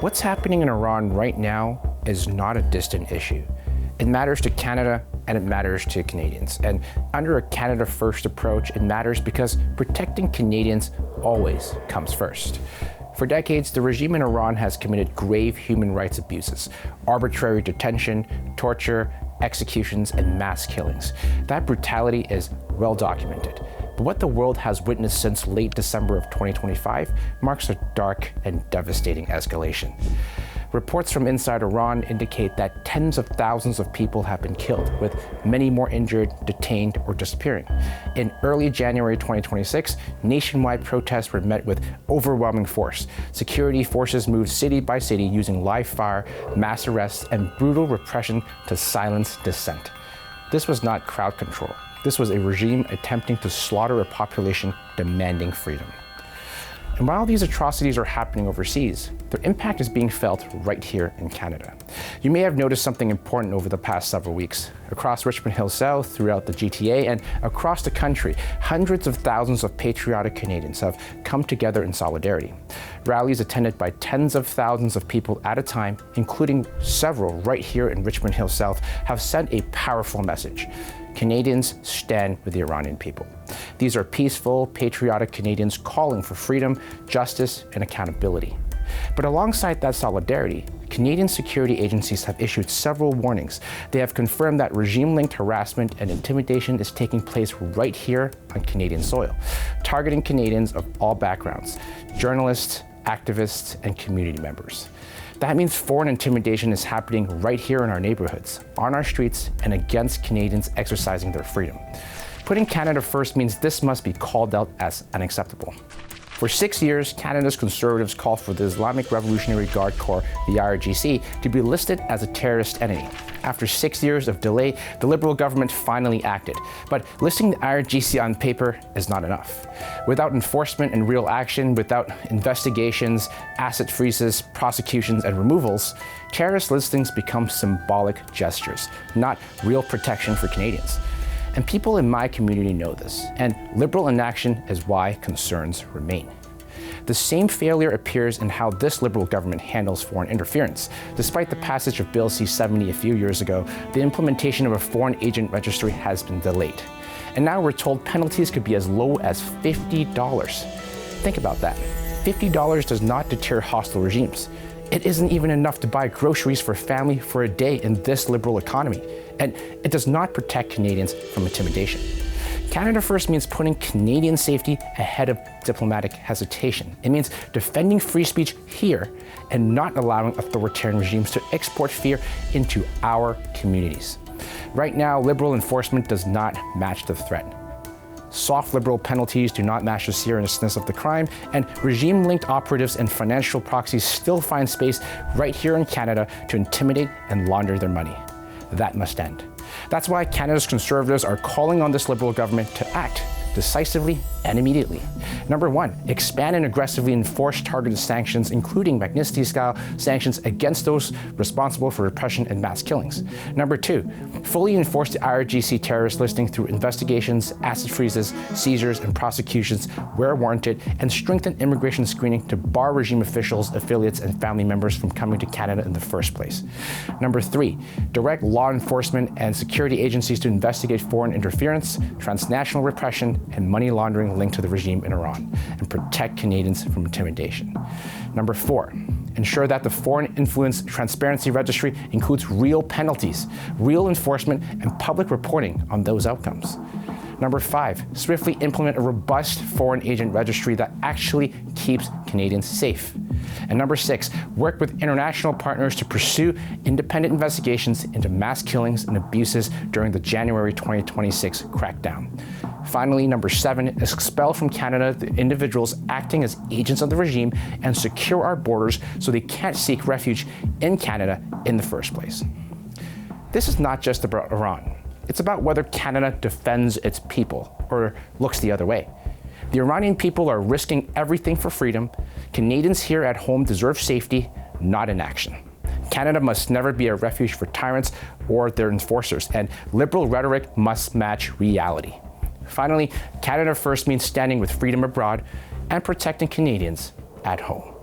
What's happening in Iran right now is not a distant issue. It matters to Canada and it matters to Canadians. And under a Canada First approach, it matters because protecting Canadians always comes first. For decades, the regime in Iran has committed grave human rights abuses, arbitrary detention, torture, executions, and mass killings. That brutality is well documented. But what the world has witnessed since late December of 2025 marks a dark and devastating escalation. Reports from inside Iran indicate that tens of thousands of people have been killed, with many more injured, detained, or disappearing. In early January 2026, nationwide protests were met with overwhelming force. Security forces moved city by city using live fire, mass arrests, and brutal repression to silence dissent. This was not crowd control. This was a regime attempting to slaughter a population demanding freedom. And while these atrocities are happening overseas, their impact is being felt right here in Canada. You may have noticed something important over the past several weeks. Across Richmond Hill South, throughout the GTA, and across the country, hundreds of thousands of patriotic Canadians have come together in solidarity. Rallies attended by tens of thousands of people at a time, including several right here in Richmond Hill South, have sent a powerful message. Canadians stand with the Iranian people. These are peaceful, patriotic Canadians calling for freedom, justice, and accountability. But alongside that solidarity, Canadian security agencies have issued several warnings. They have confirmed that regime-linked harassment and intimidation is taking place right here on Canadian soil, targeting Canadians of all backgrounds, journalists, activists, and community members. That means foreign intimidation is happening right here in our neighborhoods, on our streets, and against Canadians exercising their freedom. Putting Canada first means this must be called out as unacceptable. For 6 years, Canada's Conservatives called for the Islamic Revolutionary Guard Corps, the IRGC, to be listed as a terrorist entity. After 6 years of delay, the Liberal government finally acted. But listing the IRGC on paper is not enough. Without enforcement and real action, without investigations, asset freezes, prosecutions, and removals, terrorist listings become symbolic gestures, not real protection for Canadians. And people in my community know this, and Liberal inaction is why concerns remain. The same failure appears in how this Liberal government handles foreign interference. Despite the passage of Bill C-70 a few years ago, the implementation of a foreign agent registry has been delayed. And now we're told penalties could be as low as $50. Think about that. $50 does not deter hostile regimes. It isn't even enough to buy groceries for a family for a day in this Liberal economy. And it does not protect Canadians from intimidation. Canada First means putting Canadian safety ahead of diplomatic hesitation. It means defending free speech here and not allowing authoritarian regimes to export fear into our communities. Right now, Liberal enforcement does not match the threat. Soft Liberal penalties do not match the seriousness of the crime, and regime-linked operatives and financial proxies still find space right here in Canada to intimidate and launder their money. That must end. That's why Canada's Conservatives are calling on this Liberal government to act decisively and immediately. Number one, expand and aggressively enforce targeted sanctions, including Magnitsky-style sanctions against those responsible for repression and mass killings. Number two, fully enforce the IRGC terrorist listing through investigations, asset freezes, seizures, and prosecutions where warranted, and strengthen immigration screening to bar regime officials, affiliates, and family members from coming to Canada in the first place. Number three, direct law enforcement and security agencies to investigate foreign interference, transnational repression, and money laundering linked to the regime in Iran, and protect Canadians from intimidation. Number four, ensure that the Foreign Influence Transparency Registry includes real penalties, real enforcement, and public reporting on those outcomes. Number five, swiftly implement a robust foreign agent registry that actually keeps Canadians safe. And number six, work with international partners to pursue independent investigations into mass killings and abuses during the January 2026 crackdown. Finally, number seven, expel from Canada the individuals acting as agents of the regime and secure our borders so they can't seek refuge in Canada in the first place. This is not just about Iran. It's about whether Canada defends its people or looks the other way. The Iranian people are risking everything for freedom. Canadians here at home deserve safety, not inaction. Canada must never be a refuge for tyrants or their enforcers, and Liberal rhetoric must match reality. Finally, Canada First means standing with freedom abroad and protecting Canadians at home.